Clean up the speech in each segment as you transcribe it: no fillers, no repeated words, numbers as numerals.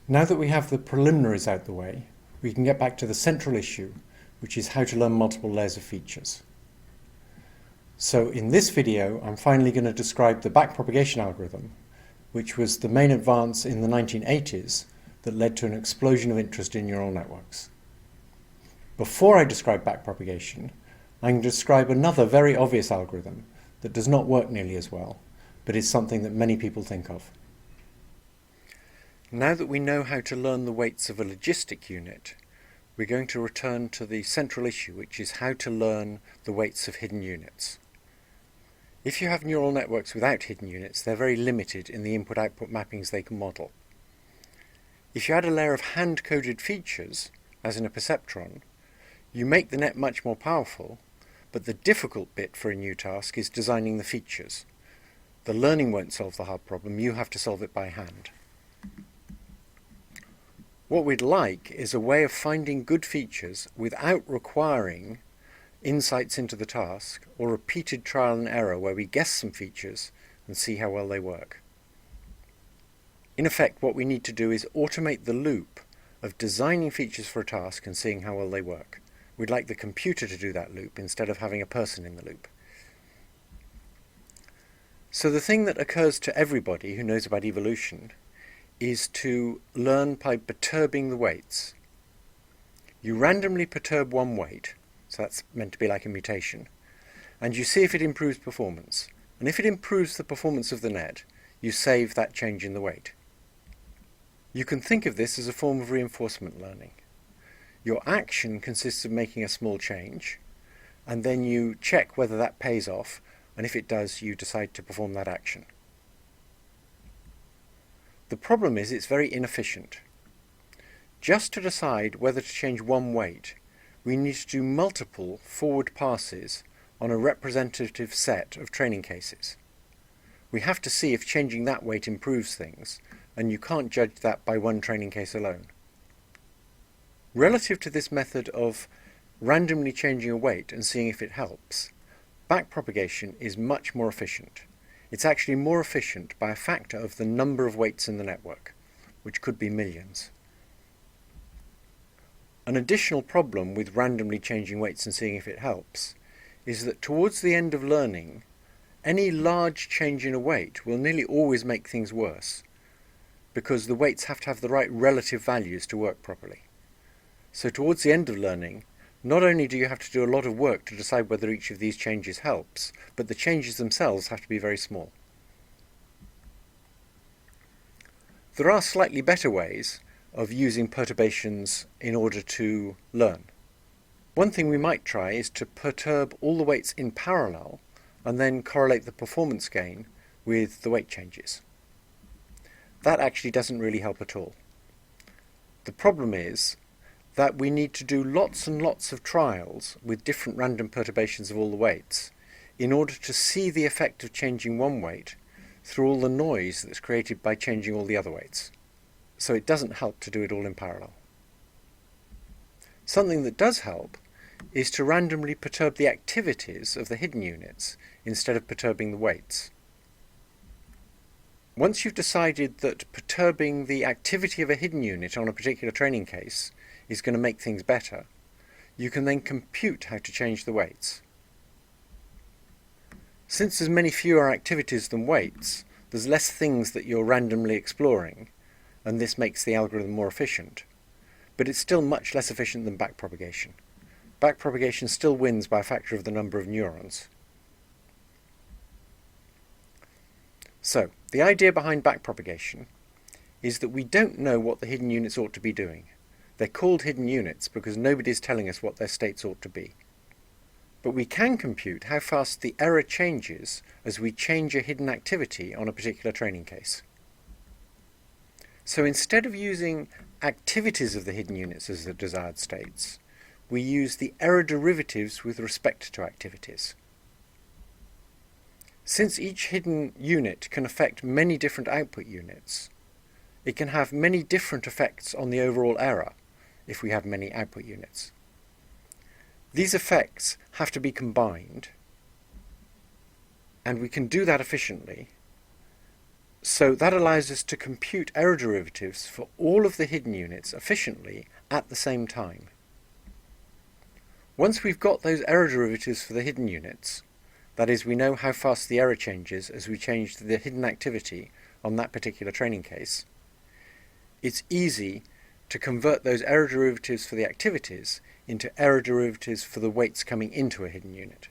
Now that we have the preliminaries out the way, we can get back to the central issue, which is how to learn multiple layers of features. So in this video, I'm finally going to describe the backpropagation algorithm, which was the main advance in the 1980s that led to an explosion of interest in neural networks. Before I describe backpropagation, I'm going to describe another very obvious algorithm that does not work nearly as well, but is something that many people think of. Now that we know how to learn the weights of a logistic unit, we're going to return to the central issue, which is how to learn the weights of hidden units. If you have neural networks without hidden units, they're very limited in the input-output mappings they can model. If you add a layer of hand-coded features, as in a perceptron, you make the net much more powerful, but the difficult bit for a new task is designing the features. The learning won't solve the hard problem, you have to solve it by hand. What we'd like is a way of finding good features without requiring insights into the task or repeated trial and error where we guess some features and see how well they work. In effect, what we need to do is automate the loop of designing features for a task and seeing how well they work. We'd like the computer to do that loop instead of having a person in the loop. So the thing that occurs to everybody who knows about evolution is to learn by perturbing the weights. You randomly perturb one weight, so that's meant to be like a mutation, and you see if it improves performance. And if it improves the performance of the net, you save that change in the weight. You can think of this as a form of reinforcement learning. Your action consists of making a small change, and then you check whether that pays off, and if it does, you decide to perform that action. The problem is it's very inefficient. Just to decide whether to change one weight, we need to do multiple forward passes on a representative set of training cases. We have to see if changing that weight improves things, and you can't judge that by one training case alone. Relative to this method of randomly changing a weight and seeing if it helps, backpropagation is much more efficient. It's actually more efficient by a factor of the number of weights in the network, which could be millions. An additional problem with randomly changing weights and seeing if it helps is that towards the end of learning, any large change in a weight will nearly always make things worse, because the weights have to have the right relative values to work properly. So towards the end of learning, not only do you have to do a lot of work to decide whether each of these changes helps, but the changes themselves have to be very small. There are slightly better ways of using perturbations in order to learn. One thing we might try is to perturb all the weights in parallel and then correlate the performance gain with the weight changes. That actually doesn't really help at all. The problem is that we need to do lots and lots of trials with different random perturbations of all the weights in order to see the effect of changing one weight through all the noise that's created by changing all the other weights. So it doesn't help to do it all in parallel. Something that does help is to randomly perturb the activities of the hidden units instead of perturbing the weights. Once you've decided that perturbing the activity of a hidden unit on a particular training case is going to make things better, you can then compute how to change the weights. Since there's many fewer activities than weights, there's less things that you're randomly exploring, and this makes the algorithm more efficient. But it's still much less efficient than backpropagation. Backpropagation still wins by a factor of the number of neurons. So, the idea behind backpropagation is that we don't know what the hidden units ought to be doing. They're called hidden units because nobody's telling us what their states ought to be. But we can compute how fast the error changes as we change a hidden activity on a particular training case. So instead of using activities of the hidden units as the desired states, we use the error derivatives with respect to activities. Since each hidden unit can affect many different output units, it can have many different effects on the overall error if we have many output units. These effects have to be combined, and we can do that efficiently So that allows us to compute error derivatives for all of the hidden units efficiently at the same time. Once we've got those error derivatives for the hidden units, that is, we know how fast the error changes as we change the hidden activity on that particular training case, it's easy to convert those error derivatives for the activities into error derivatives for the weights coming into a hidden unit.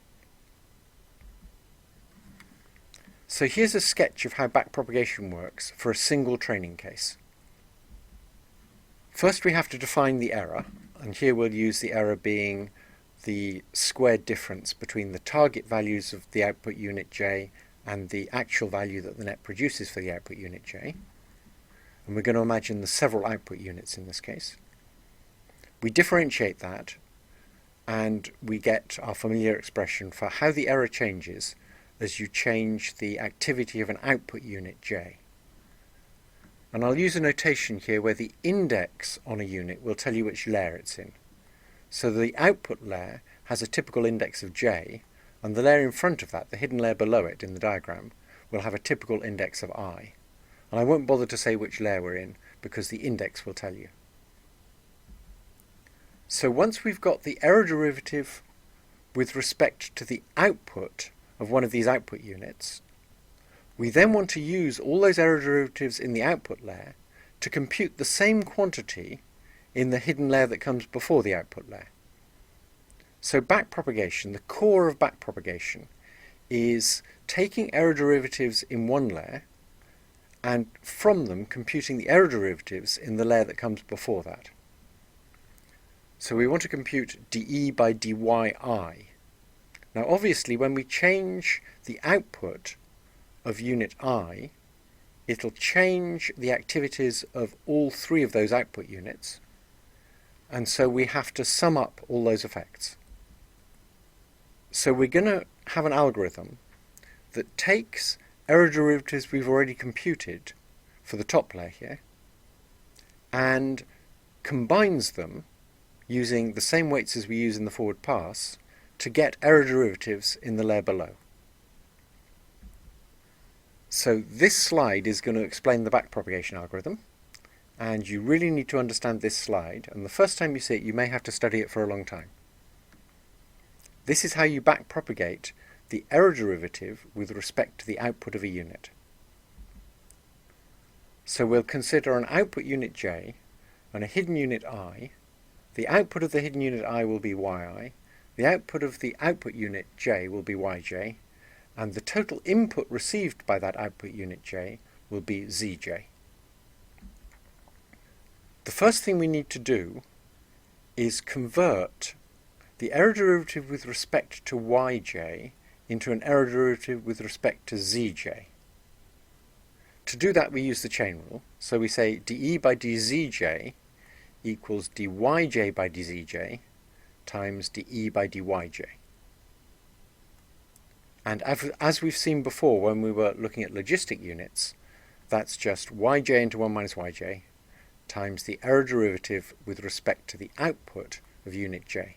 So here's a sketch of how backpropagation works for a single training case. First we have to define the error, and here we'll use the error being the squared difference between the target values of the output unit j and the actual value that the net produces for the output unit j. And we're going to imagine the several output units in this case. We differentiate that, and we get our familiar expression for how the error changes as you change the activity of an output unit j. And I'll use a notation here where the index on a unit will tell you which layer it's in. So the output layer has a typical index of j, and the layer in front of that, the hidden layer below it in the diagram, will have a typical index of I. And I won't bother to say which layer we're in, because the index will tell you. So once we've got the error derivative with respect to the output of one of these output units, we then want to use all those error derivatives in the output layer to compute the same quantity in the hidden layer that comes before the output layer. So backpropagation, the core of backpropagation, is taking error derivatives in one layer and from them computing the error derivatives in the layer that comes before that. So we want to compute dE by dy I. Now obviously when we change the output of unit I, it'll change the activities of all three of those output units, and so we have to sum up all those effects. So we're going to have an algorithm that takes error derivatives we've already computed for the top layer here and combines them using the same weights as we use in the forward pass to get error derivatives in the layer below. So this slide is going to explain the backpropagation algorithm, and you really need to understand this slide, and the first time you see it you may have to study it for a long time. This is how you backpropagate the error derivative with respect to the output of a unit. So we'll consider an output unit j and a hidden unit I. The output of the hidden unit I will be yi, the output of the output unit j will be yj, and the total input received by that output unit j will be zj. The first thing we need to do is convert the error derivative with respect to yj into an error derivative with respect to zj. To do that we use the chain rule, so we say dE by dzj equals dyj by dzj times dE by dyj. And as we've seen before when we were looking at logistic units, that's just yj into 1 minus yj times the error derivative with respect to the output of unit j.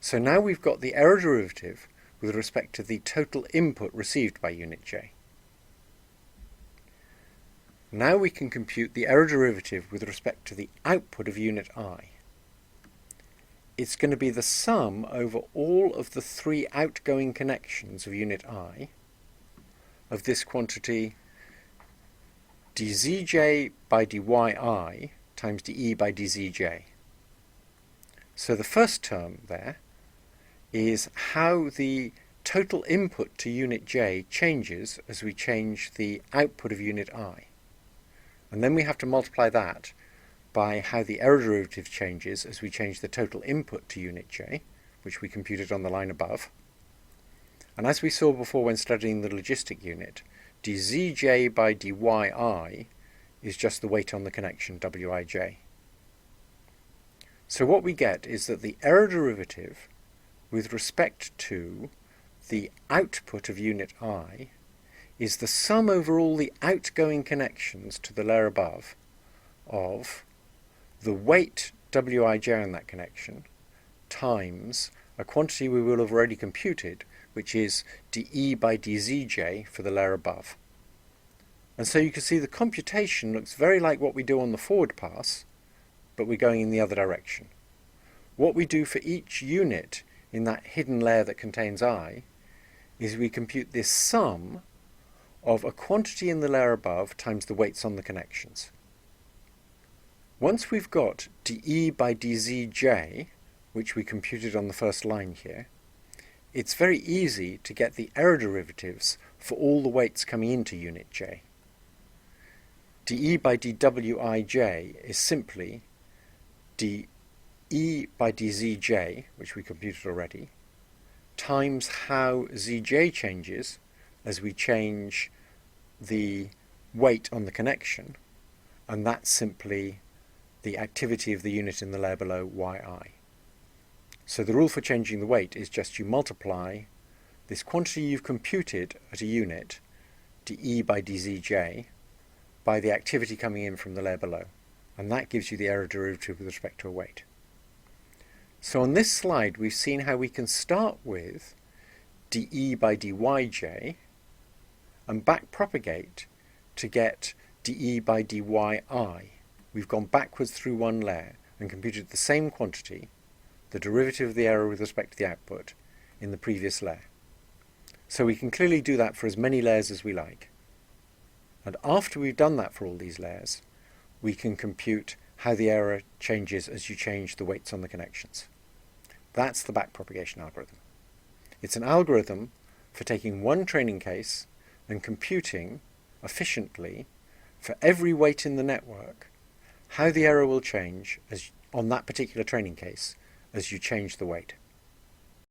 So now we've got the error derivative with respect to the total input received by unit j. Now we can compute the error derivative with respect to the output of unit I. It's going to be the sum over all of the three outgoing connections of unit I of this quantity dzj by dyi times dE by dzj. So the first term there is how the total input to unit j changes as we change the output of unit I. And then we have to multiply that by how the error derivative changes as we change the total input to unit j, which we computed on the line above. And as we saw before when studying the logistic unit, dzj by dyi is just the weight on the connection, wij. So what we get is that the error derivative with respect to the output of unit I is the sum over all the outgoing connections to the layer above of the weight wij on that connection times a quantity we will have already computed, which is dE by dzj for the layer above. And so you can see the computation looks very like what we do on the forward pass, but we're going in the other direction. What we do for each unit in that hidden layer that contains I is we compute this sum of a quantity in the layer above times the weights on the connections. Once we've got dE by dzj, which we computed on the first line here, it's very easy to get the error derivatives for all the weights coming into unit j. dE by dwij is simply dE by dzj, which we computed already, times how zj changes as we change the weight on the connection, and that's simply the activity of the unit in the layer below, yi. So the rule for changing the weight is just you multiply this quantity you've computed at a unit, dE by dzj, by the activity coming in from the layer below, and that gives you the error derivative with respect to a weight. So on this slide we've seen how we can start with dE by dyj and backpropagate to get dE by dyi. We've gone backwards through one layer and computed the same quantity, the derivative of the error with respect to the output, in the previous layer. So we can clearly do that for as many layers as we like. And after we've done that for all these layers, we can compute how the error changes as you change the weights on the connections. That's the backpropagation algorithm. It's an algorithm for taking one training case and computing efficiently for every weight in the network how the error will change on that particular training case as you change the weight.